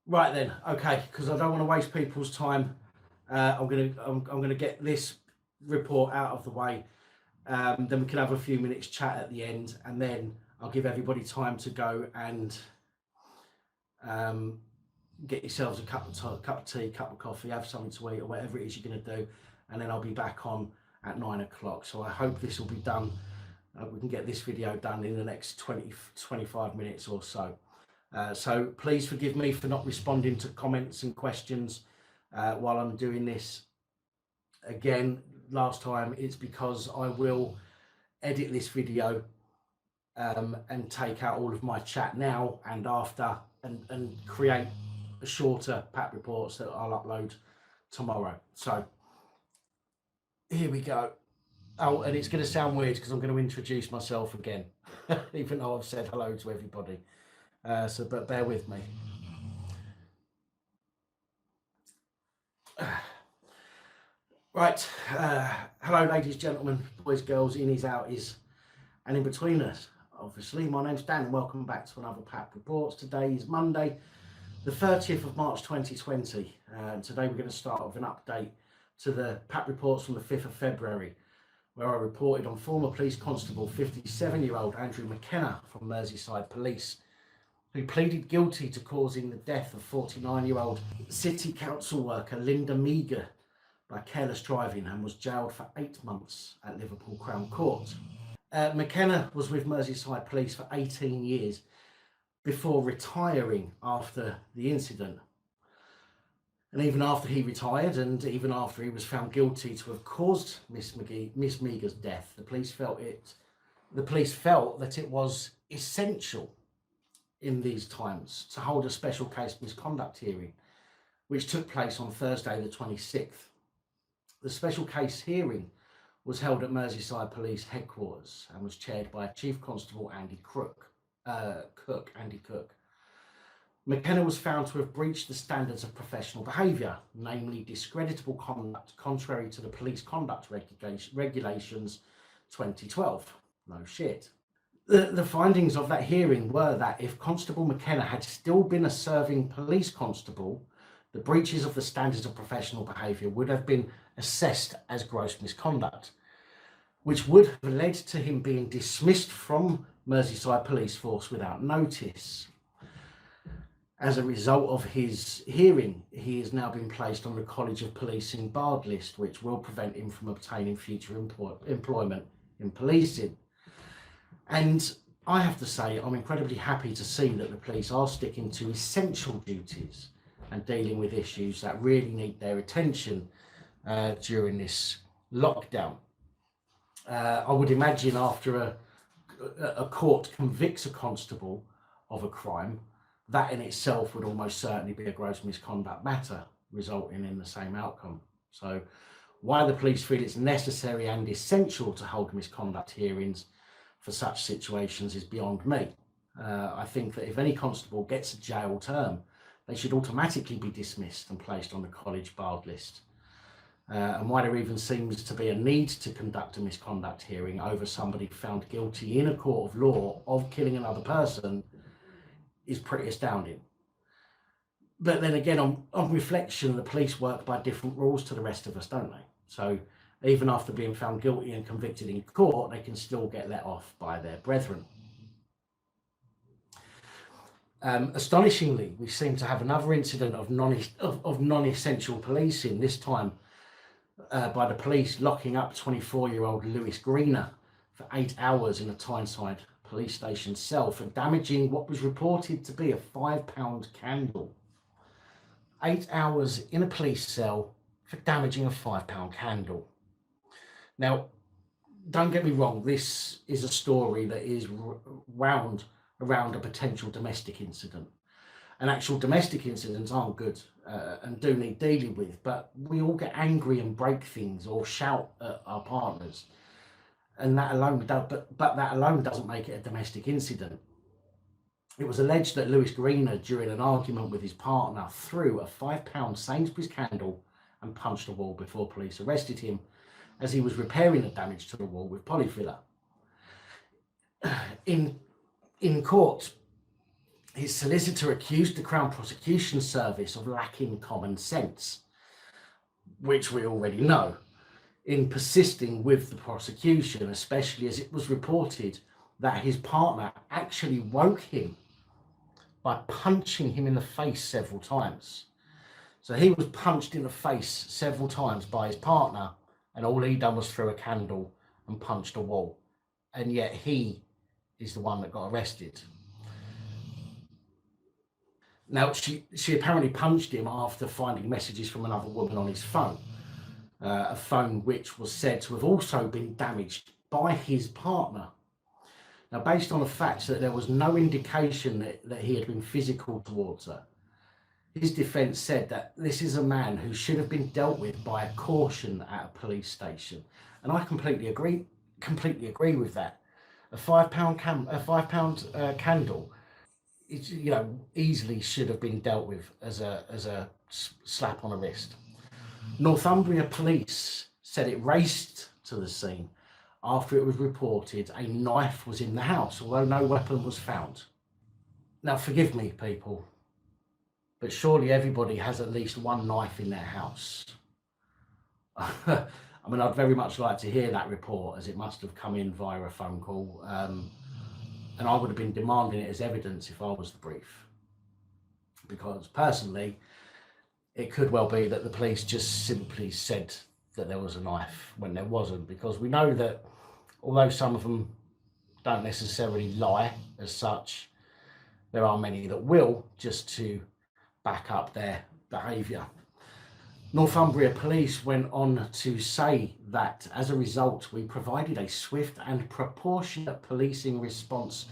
Right then, okay, because I don't want to waste people's time. I'm gonna get this report out of the way. Then we can have a few minutes chat at the end, and then I'll give everybody time to go and get yourselves a cup of tea, cup of coffee, have something to eat, or whatever it is you're going to do, and then I'll be back on at 9 o'clock. So I hope this will be done. We can get this video done in the next 25 minutes or so. So please forgive me for not responding to comments and questions while I'm doing this. Again, last time, it's because I will edit this video and take out all of my chat now and after, and create a shorter PAP reports that I'll upload tomorrow. So here we go. Oh, and it's going to sound weird because I'm going to introduce myself again, even though I've said hello to everybody. But bear with me. Right. Hello, ladies, gentlemen, boys, girls, innies, outies, and in between us. Obviously, my name's Dan, and welcome back to another PAP Reports. Today is Monday, the 30th of March 2020. Today we're going to start with an update to the PAP Reports from the 5th of February, where I reported on former police constable 57-year-old Andrew McKenna from Merseyside Police, who pleaded guilty to causing the death of 49-year-old City Council worker Linda Meager by careless driving, and was jailed for 8 months at Liverpool Crown Court. McKenna was with Merseyside Police for 18 years before retiring after the incident. And even after he retired, and even after he was found guilty to have caused Miss Meager's death, the police felt that it was essential in these times to hold a special case misconduct hearing, which took place on Thursday the 26th. The special case hearing was held at Merseyside Police headquarters and was chaired by Chief Constable Andy Cook. McKenna was found to have breached the standards of professional behaviour, namely discreditable conduct contrary to the Police Conduct Regulations 2012. No shit. The findings of that hearing were that if Constable McKenna had still been a serving police constable, the breaches of the standards of professional behaviour would have been assessed as gross misconduct, which would have led to him being dismissed from Merseyside Police Force without notice. As a result of his hearing, he has now been placed on the College of Policing barred list, which will prevent him from obtaining future employment in policing. And I have to say, I'm incredibly happy to see that the police are sticking to essential duties and dealing with issues that really need their attention during this lockdown. I would imagine after a court convicts a constable of a crime, that in itself would almost certainly be a gross misconduct matter, resulting in the same outcome. So why the police feel it's necessary and essential to hold misconduct hearings for such situations is beyond me. I think that if any constable gets a jail term, they should automatically be dismissed and placed on the college barred list. And why there even seems to be a need to conduct a misconduct hearing over somebody found guilty in a court of law of killing another person is pretty astounding. But then again, on reflection, the police work by different rules to the rest of us, don't they? So even after being found guilty and convicted in court, they can still get let off by their brethren. Astonishingly, we seem to have another incident of non-essential policing, this time by the police locking up 24-year-old Lewis Greener for 8 hours in a Tyneside police station cell for damaging what was reported to be a £5 candle. 8 hours in a police cell for damaging a £5 candle. Now, don't get me wrong, this is a story that is wound around a potential domestic incident. And actual domestic incidents aren't good and do need dealing with, but we all get angry and break things or shout at our partners. And that alone but that alone doesn't make it a domestic incident. It was alleged that Lewis Greener, during an argument with his partner, threw a £5 Sainsbury's candle and punched a wall before police arrested him as he was repairing the damage to the wall with polyfiller. In court, his solicitor accused the Crown Prosecution Service of lacking common sense, which we already know, in persisting with the prosecution, especially as it was reported that his partner actually woke him by punching him in the face several times. So he was punched in the face several times by his partner, and all he done was throw a candle and punched a wall. And yet he is the one that got arrested. Now, she apparently punched him after finding messages from another woman on his phone, a phone which was said to have also been damaged by his partner. Now, based on the fact that there was no indication that he had been physical towards her, his defence said that this is a man who should have been dealt with by a caution at a police station. And I completely agree with that. A £5 candle, it, easily should have been dealt with as a slap on the wrist. Northumbria police said it raced to the scene after it was reported a knife was in the house, although no weapon was found. Now, forgive me, people, but surely everybody has at least one knife in their house. I mean, I'd very much like to hear that report, as it must have come in via a phone call. And I would have been demanding it as evidence if I was the brief. Because personally, it could well be that the police just simply said that there was a knife when there wasn't. Because we know that although some of them don't necessarily lie as such, there are many that will, just to back up their behaviour. Northumbria police went on to say that as a result, we provided a swift and proportionate policing response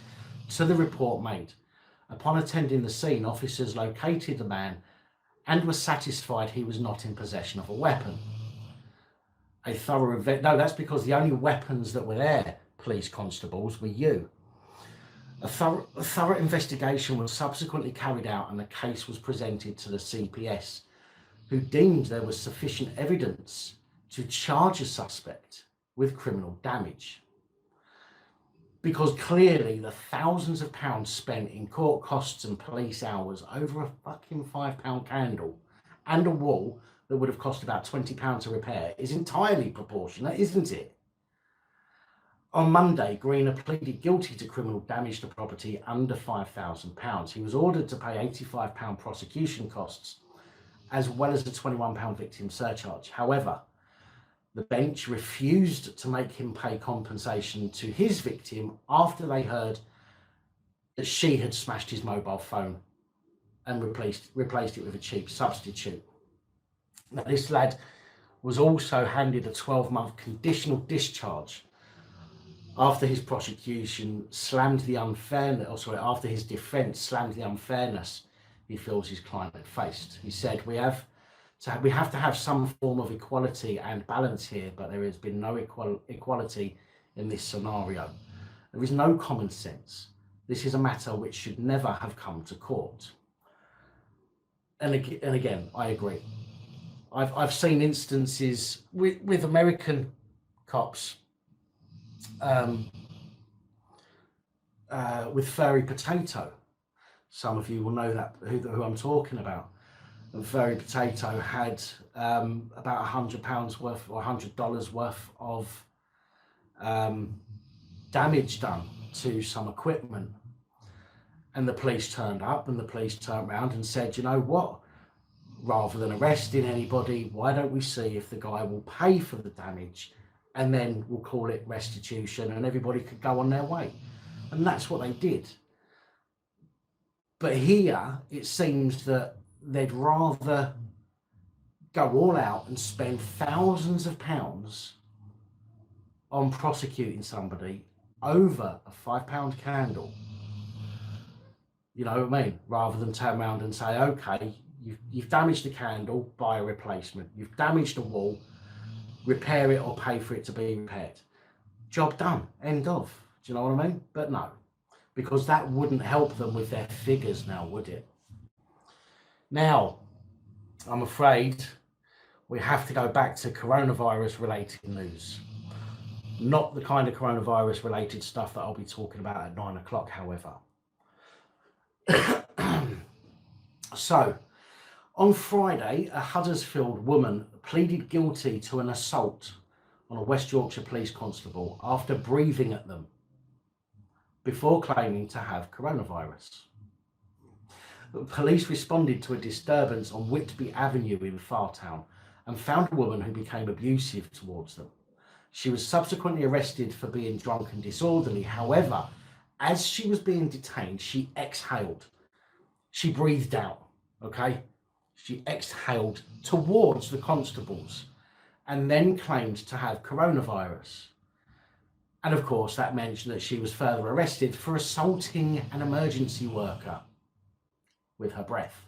to the report made. Upon attending the scene, officers located the man and were satisfied he was not in possession of a weapon. No, that's because the only weapons that were there, police constables, were you. A thorough investigation was subsequently carried out and the case was presented to the CPS, who deemed there was sufficient evidence to charge a suspect with criminal damage. Because clearly the thousands of pounds spent in court costs and police hours over a fucking £5 candle and a wall that would have cost about £20 to repair is entirely proportionate, isn't it? On Monday, Greener pleaded guilty to criminal damage to property under £5,000. He was ordered to pay £85 prosecution costs, as well as a £21 victim surcharge. However, the bench refused to make him pay compensation to his victim after they heard that she had smashed his mobile phone and replaced it with a cheap substitute. Now, this lad was also handed a 12-month conditional discharge after his prosecution slammed the unfairness, after his defence slammed the unfairness he feels his client had faced. He said, we have to have some form of equality and balance here, but there has been no equality in this scenario. There is no common sense. This is a matter which should never have come to court. And again, I agree. I've seen instances with American cops with Furry Potato. Some of you will know that who I'm talking about. And Furry Potato had about £100 worth or $100 worth of damage done to some equipment. And the police turned up and the police turned around and said, you know what? Rather than arresting anybody, why don't we see if the guy will pay for the damage, and then we'll call it restitution and everybody could go on their way. And that's what they did. But here, it seems that they'd rather go all out and spend thousands of pounds on prosecuting somebody over a £5 candle. You know what I mean? Rather than turn around and say, okay, you've damaged the candle, buy a replacement. You've damaged the wall, repair it or pay for it to be repaired. Job done, end of. Do you know what I mean? But no, because that wouldn't help them with their figures now, would it? Now, I'm afraid we have to go back to coronavirus-related news. Not the kind of coronavirus-related stuff that I'll be talking about at 9 o'clock, however. So, on Friday, a Huddersfield woman pleaded guilty to an assault on a West Yorkshire police constable after breathing at them before claiming to have coronavirus. Police responded to a disturbance on Whitby Avenue in Fartown and found a woman who became abusive towards them. She was subsequently arrested for being drunk and disorderly. However, as she was being detained, she exhaled. She breathed out, okay? She exhaled towards the constables and then claimed to have coronavirus. And of course, that meant that she was further arrested for assaulting an emergency worker with her breath.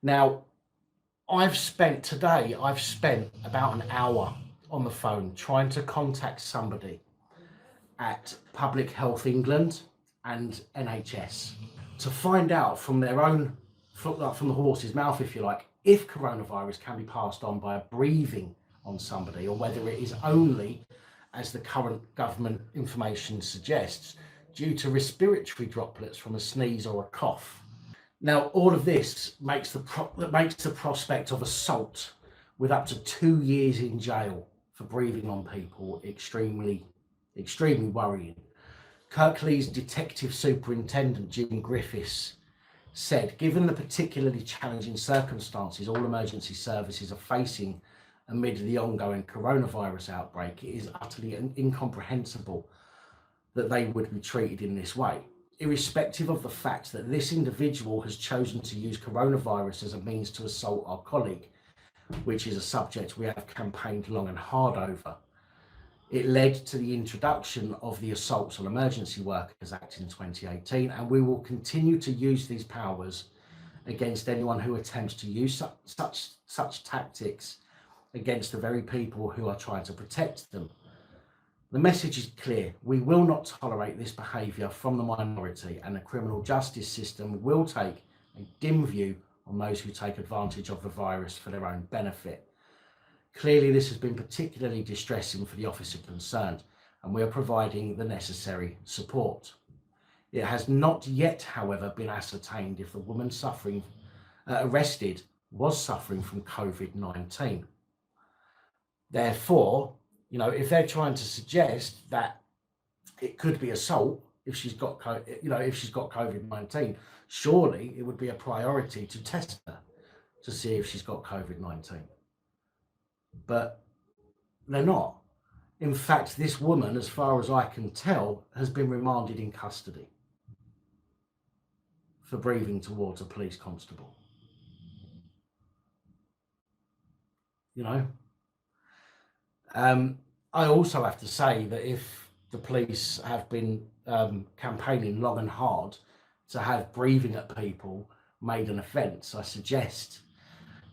Now, I've spent about an hour on the phone trying to contact somebody at Public Health England and NHS to find out from their own, from the horse's mouth, if you like, if coronavirus can be passed on by breathing on somebody, or whether it is only, as the current government information suggests, due to respiratory droplets from a sneeze or a cough. Now, all of this makes the prospect of assault with up to 2 years in jail for breathing on people extremely worrying. Kirklees Detective Superintendent Jim Griffiths said, given the particularly challenging circumstances all emergency services are facing amid the ongoing coronavirus outbreak, it is utterly incomprehensible that they would be treated in this way, irrespective of the fact that this individual has chosen to use coronavirus as a means to assault our colleague, which is a subject we have campaigned long and hard over. It led to the introduction of the Assaults on Emergency Workers Act in 2018, and we will continue to use these powers against anyone who attempts to use such tactics against the very people who are trying to protect them. The message is clear. We will not tolerate this behaviour from the minority, and the criminal justice system will take a dim view on those who take advantage of the virus for their own benefit. Clearly, this has been particularly distressing for the officer concerned, and we are providing the necessary support. It has not yet, however, been ascertained if the woman arrested was suffering from COVID-19. Therefore, if they're trying to suggest that it could be assault if she's got COVID-19, surely it would be a priority to test her to see if she's got COVID-19. But they're not. In fact, this woman, as far as I can tell, has been remanded in custody for breathing towards a police constable. I also have to say that if the police have been campaigning long and hard to have breathing at people made an offence, I suggest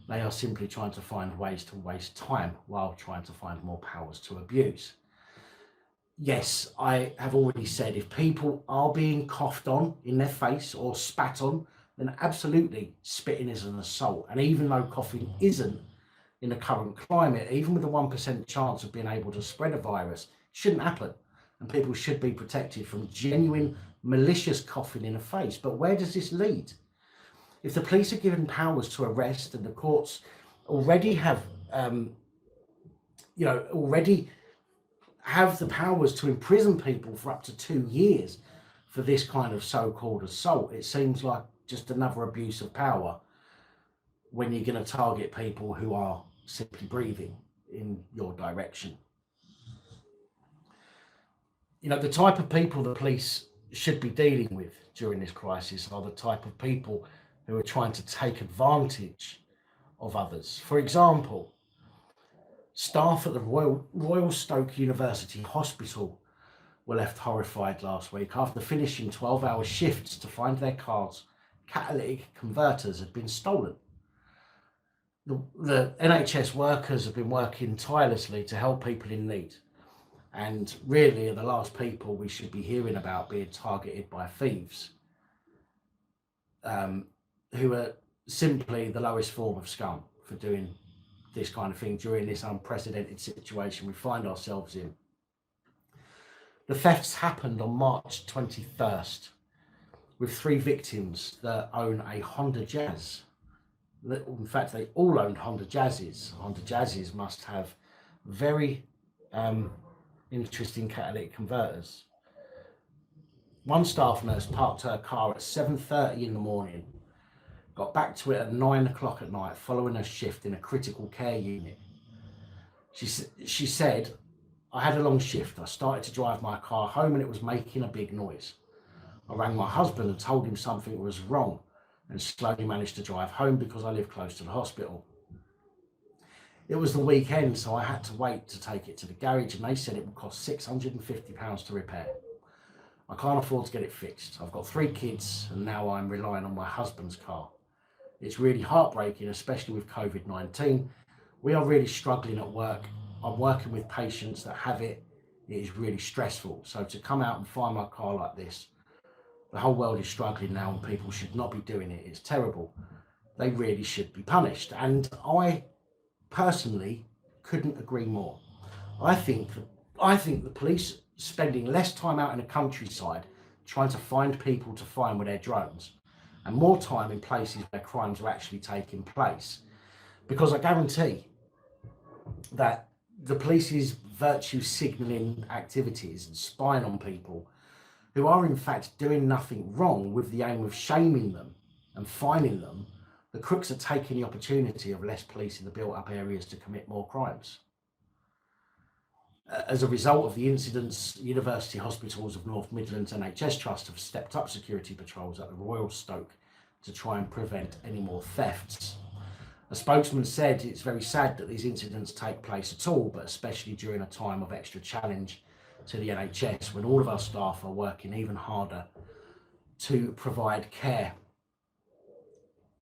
they are simply trying to find ways to waste time while trying to find more powers to abuse. Yes, I have already said if people are being coughed on in their face or spat on, then absolutely spitting is an assault. And even though coughing isn't in the current climate, even with a 1% chance of being able to spread a virus, it shouldn't happen. And people should be protected from genuine malicious coughing in the face. But where does this lead? If the police are given powers to arrest and the courts already have, already have the powers to imprison people for up to 2 years for this kind of so-called assault, it seems like just another abuse of power when you're going to target people who are simply breathing in your direction. The type of people the police should be dealing with during this crisis are the type of people who are trying to take advantage of others. For example, staff at the Royal Stoke University Hospital were left horrified last week after finishing 12-hour shifts to find their car's catalytic converters had been stolen. The NHS workers have been working tirelessly to help people in need, and really are the last people we should be hearing about being targeted by thieves, who are simply the lowest form of scum for doing this kind of thing during this unprecedented situation we find ourselves in. The thefts happened on March 21st with 3 victims that own a Honda Jazz. In fact, they all owned Honda Jazzes. Honda Jazzes must have very interesting catalytic converters. One staff nurse parked her car at 7:30 in the morning, got back to it at 9 o'clock at night following a shift in a critical care unit. She said, "I had a long shift. I started to drive my car home and it was making a big noise. I rang my husband and told him something was wrong and slowly managed to drive home because I live close to the hospital. It was the weekend, so I had to wait to take it to the garage and they said it would cost £650 to repair. I can't afford to get it fixed. I've got 3 kids and now I'm relying on my husband's car. It's really heartbreaking, especially with COVID-19. We are really struggling at work. I'm working with patients that have it. It is really stressful. So to come out and find my car like this, the whole world is struggling now and people should not be doing it. It's terrible. They really should be punished." And I personally couldn't agree more. I think the police spending less time out in the countryside trying to find people to find with their drones and more time in places where crimes are actually taking place. Because I guarantee that the police's virtue signalling activities and spying on people who are in fact doing nothing wrong with the aim of shaming them and fining them, the crooks are taking the opportunity of less police in the built up areas to commit more crimes. As a result of the incidents, University Hospitals of North Midlands NHS Trust have stepped up security patrols at the Royal Stoke to try and prevent any more thefts. A spokesman said it's very sad that these incidents take place at all, but especially during a time of extra challenge to the NHS when all of our staff are working even harder to provide care.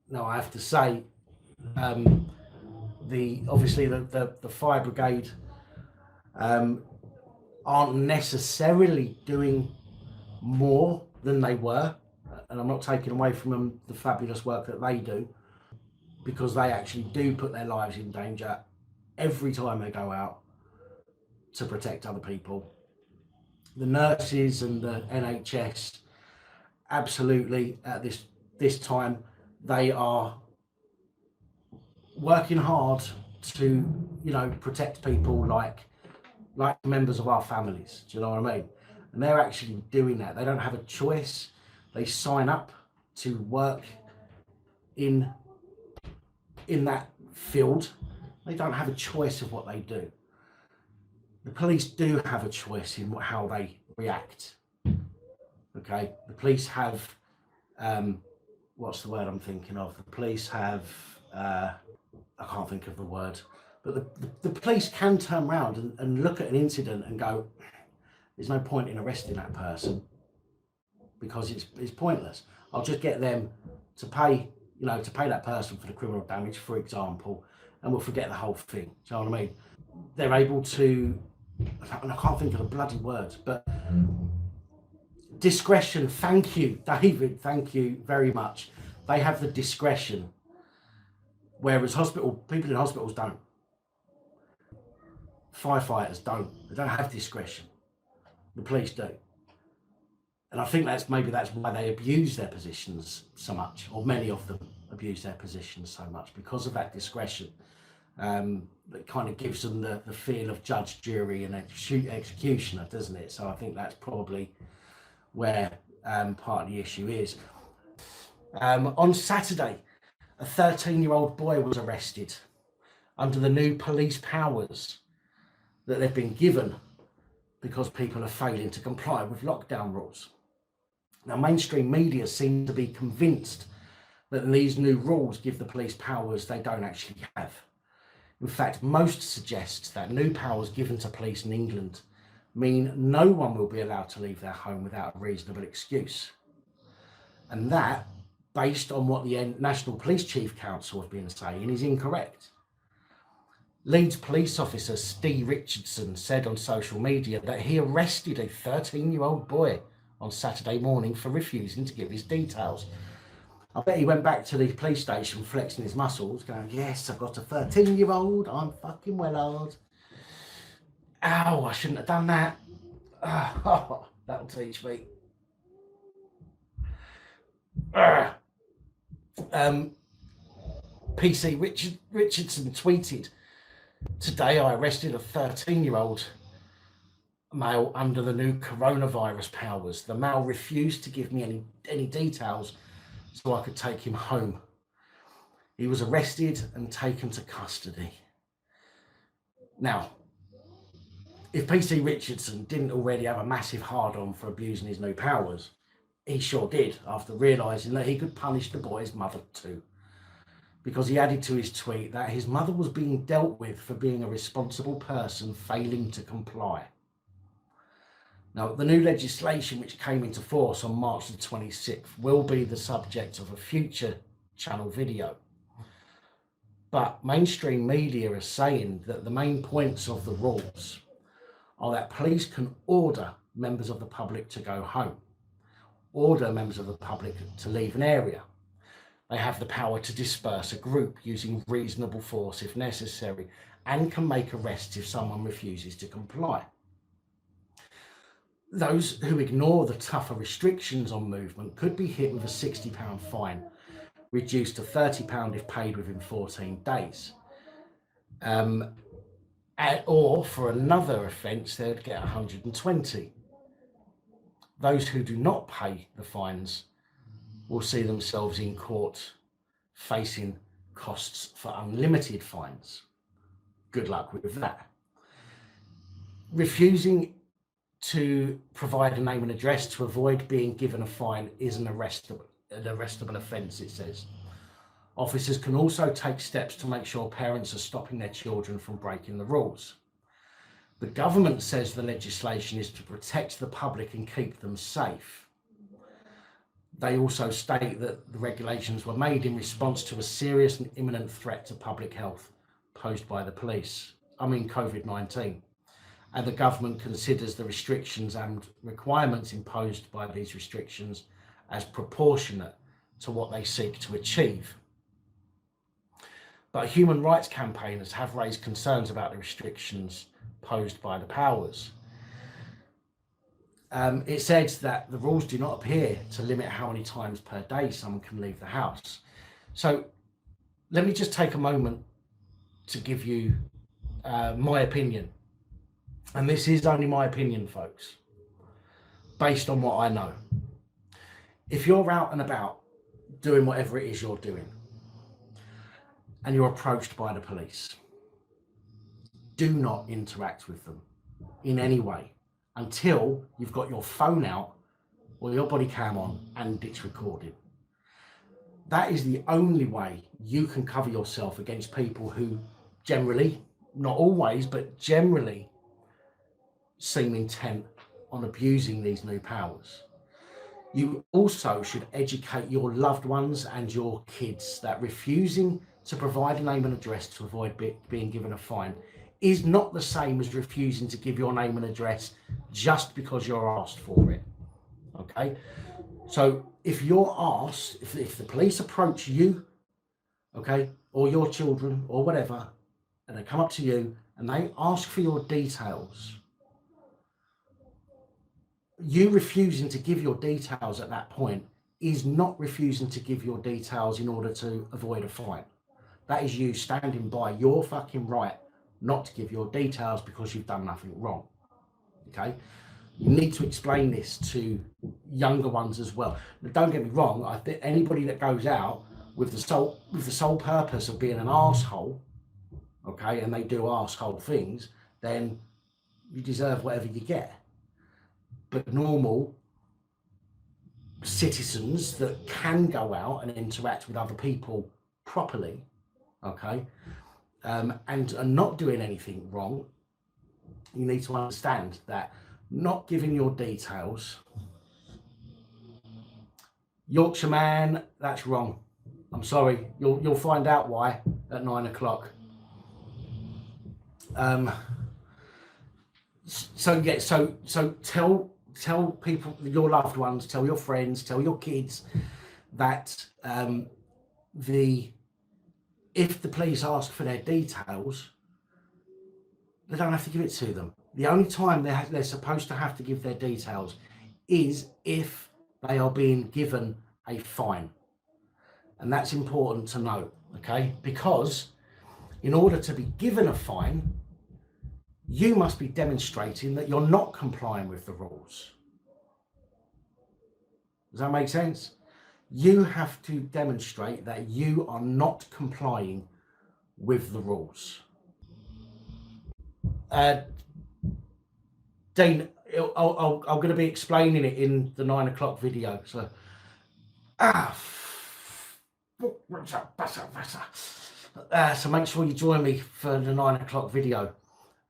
Now, I have to say, obviously the fire brigade aren't necessarily doing more than they were, and I'm not taking away from them the fabulous work that they do, because they actually do put their lives in danger every time they go out to protect other people. The nurses and the NHS, absolutely, at this time, they are working hard to, protect people like members of our families. Do you know what I mean? And they're actually doing that. They don't have a choice. They sign up to work in that field. They don't have a choice of what they do. The police do have a choice in how they react. Okay, the police have, what's the word I'm thinking of? The police have, I can't think of the word, but the police can turn around and look at an incident and go, there's no point in arresting that person because it's pointless. I'll just get them to pay, to pay that person for the criminal damage, for example, and we'll forget the whole thing. Do you know what I mean? They're able to, and I can't think of the bloody words, but discretion. Thank you, David. Thank you very much. They have the discretion, whereas people in hospitals don't. Firefighters don't. They don't have discretion. The police do. And I think that's why they abuse their positions so much, or many of them abuse their positions so much because of that discretion. That kind of gives them the feel of judge, jury and executioner, doesn't it? So I think that's probably where part of the issue is. On Saturday, a 13-year-old boy was arrested under the new police powers that they've been given because people are failing to comply with lockdown rules. Now, mainstream media seem to be convinced that these new rules give the police powers they don't actually have. In fact, most suggest that new powers given to police in England mean no one will be allowed to leave their home without a reasonable excuse. And that, based on what the National Police Chief Council have been saying, is incorrect. Leeds police officer Steve Richardson said on social media that he arrested a 13-year-old boy on Saturday morning for refusing to give his details. I bet he went back to the police station flexing his muscles, going, yes, I've got a 13-year-old, I'm fucking well old. Ow, I shouldn't have done that. That'll teach me. PC Richardson tweeted, "Today I arrested a 13-year-old male under the new coronavirus powers. The male refused to give me any details so I could take him home. He was arrested and taken to custody." Now, if PC Richardson didn't already have a massive hard-on for abusing his new powers, he sure did after realising that he could punish the boy's mother too, because he added to his tweet that his mother was being dealt with for being a responsible person failing to comply. Now, the new legislation, which came into force on March the 26th, will be the subject of a future channel video. But mainstream media are saying that the main points of the rules are that police can order members of the public to go home, order members of the public to leave an area. They have the power to disperse a group using reasonable force if necessary, and can make arrests if someone refuses to comply. Those who ignore the tougher restrictions on movement could be hit with a £60 fine, reduced to £30 if paid within 14 days. Or for another offence, they'd get 120. Those who do not pay the fines will see themselves in court facing costs for unlimited fines. Good luck with that. Refusing to provide a name and address to avoid being given a fine is an arrestable offence, it says. Officers can also take steps to make sure parents are stopping their children from breaking the rules. The government says the legislation is to protect the public and keep them safe. They also state that the regulations were made in response to a serious and imminent threat to public health posed by the police. COVID-19. And the government considers the restrictions and requirements imposed by these restrictions as proportionate to what they seek to achieve. But human rights campaigners have raised concerns about the restrictions posed by the powers. It says that the rules do not appear to limit how many times per day someone can leave the house. So let me just take a moment to give you my opinion. And this is only my opinion, folks, based on what I know. If you're out and about doing whatever it is you're doing and you're approached by the police, do not interact with them in any way until you've got your phone out or your body cam on and it's recorded. That is the only way you can cover yourself against people who generally, not always, but generally seem intent on abusing these new powers. You also should educate your loved ones and your kids that refusing to provide a name and address to avoid being given a fine is not the same as refusing to give your name and address just because you're asked for it. Okay? So if you're asked, if the police approach you, okay, or your children or whatever, and they come up to you and they ask for your details, you refusing to give your details at that point is not refusing to give your details in order to avoid a fine. That is you standing by your fucking right not to give your details because you've done nothing wrong. Okay? You need to explain this to younger ones as well. Now, don't get me wrong, I think anybody that goes out with the sole purpose of being an arsehole, okay, and they do arsehole things, then you deserve whatever you get. But normal citizens that can go out and interact with other people properly, okay, and are not doing anything wrong, you need to understand that not giving your details, Yorkshire man, that's wrong. I'm sorry, you'll find out why at 9 o'clock. So tell people, your loved ones, tell your friends, tell your kids that if the police ask for their details, they don't have to give it to them. The only time they're supposed to have to give their details is if they are being given a fine. And that's important to know, okay? Because in order to be given a fine, you must be demonstrating that you're not complying with the rules. Does that make sense? You have to demonstrate that you are not complying with the rules. Dean, I'm going to be explaining it in the 9 o'clock video. So, so make sure you join me for the 9 o'clock video,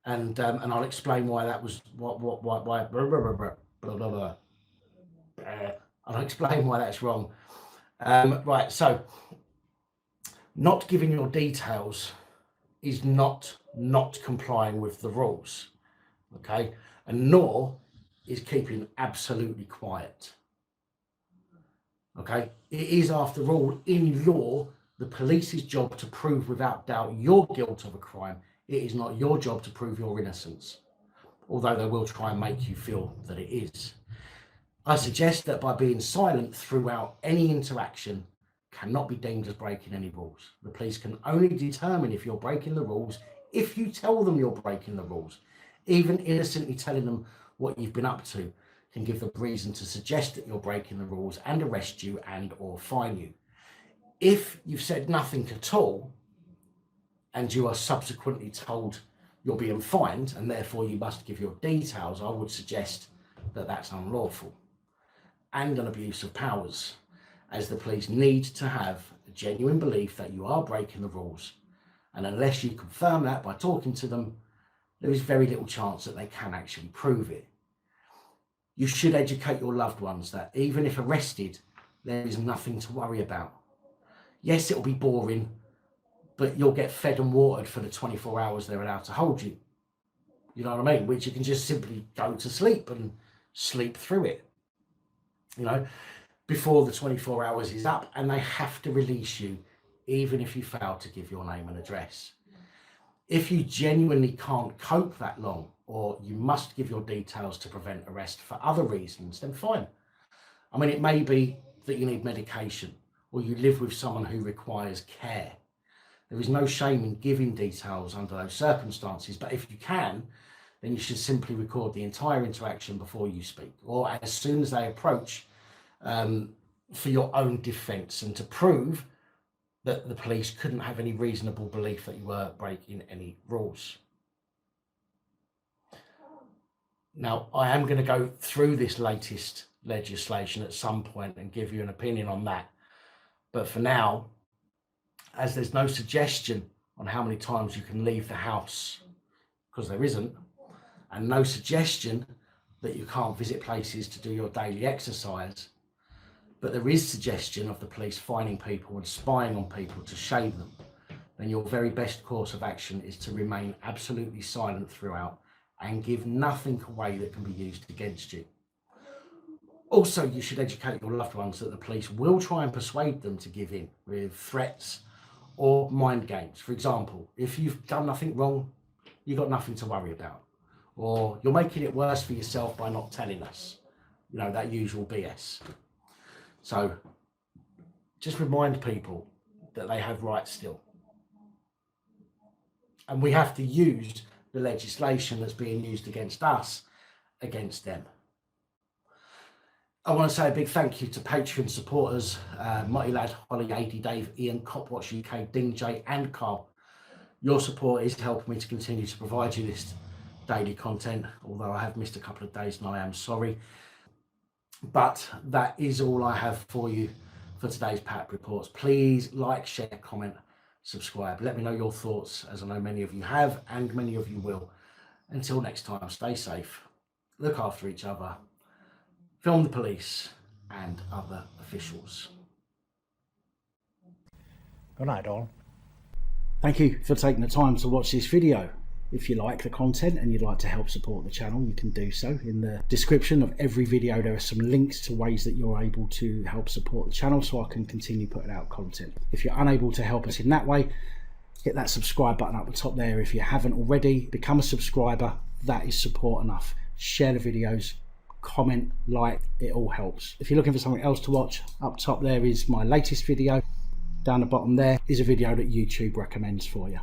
and I'll explain why that was why blah blah blah. I'll explain why that's wrong. Right, so not giving your details is not complying with the rules, okay? And nor is keeping absolutely quiet, okay? It is, after all, in law, the police's job to prove without doubt your guilt of a crime. It is not your job to prove your innocence, although they will try and make you feel that it is. I suggest that by being silent throughout any interaction cannot be deemed as breaking any rules. The police can only determine if you're breaking the rules if you tell them you're breaking the rules. Even innocently telling them what you've been up to can give them reason to suggest that you're breaking the rules and arrest you and or fine you. If you've said nothing at all and you are subsequently told you're being fined and therefore you must give your details, I would suggest that that's unlawful and an abuse of powers, as the police need to have a genuine belief that you are breaking the rules. And unless you confirm that by talking to them, there is very little chance that they can actually prove it. You should educate your loved ones that even if arrested, there is nothing to worry about. Yes, it'll be boring, but you'll get fed and watered for the 24 hours they're allowed to hold you. You know what I mean? Which you can just simply go to sleep and sleep through it, you know, before the 24 hours is up, and they have to release you even if you fail to give your name and address. If you genuinely can't cope that long, or you must give your details to prevent arrest for other reasons, then fine. I mean, it may be that you need medication or you live with someone who requires care. There is no shame in giving details under those circumstances, but if you can, then you should simply record the entire interaction before you speak, or as soon as they approach, for your own defence and to prove that the police couldn't have any reasonable belief that you were breaking any rules. Now, I am going to go through this latest legislation at some point and give you an opinion on that. But for now, as there's no suggestion on how many times you can leave the house, because there isn't, and no suggestion that you can't visit places to do your daily exercise, but there is suggestion of the police fining people and spying on people to shame them, then your very best course of action is to remain absolutely silent throughout and give nothing away that can be used against you. Also, you should educate your loved ones that the police will try and persuade them to give in with threats or mind games. For example, if you've done nothing wrong, you've got nothing to worry about. Or you're making it worse for yourself by not telling us. You know, that usual BS. So just remind people that they have rights still. And we have to use the legislation that's being used against us, against them. I want to say a big thank you to Patreon supporters, Mighty Lad, Holly, AD Dave, Ian, Copwatch UK, Ding J and Carl. Your support is helping me to continue to provide you this daily content, although I have missed a couple of days and I am sorry. But that is all I have for you for today's PAP Reports. Please like, share, comment, subscribe. Let me know your thoughts, as I know many of you have and many of you will. Until next time, stay safe, look after each other, film the police and other officials. Good night, all. Thank you for taking the time to watch this video. If you like the content and you'd like to help support the channel, you can do so. In the description of every video, there are some links to ways that you're able to help support the channel so I can continue putting out content. If you're unable to help us in that way, hit that subscribe button up the top there. If you haven't already, become a subscriber. That is support enough. Share the videos, comment, like, it all helps. If you're looking for something else to watch, up top there is my latest video. Down the bottom there is a video that YouTube recommends for you.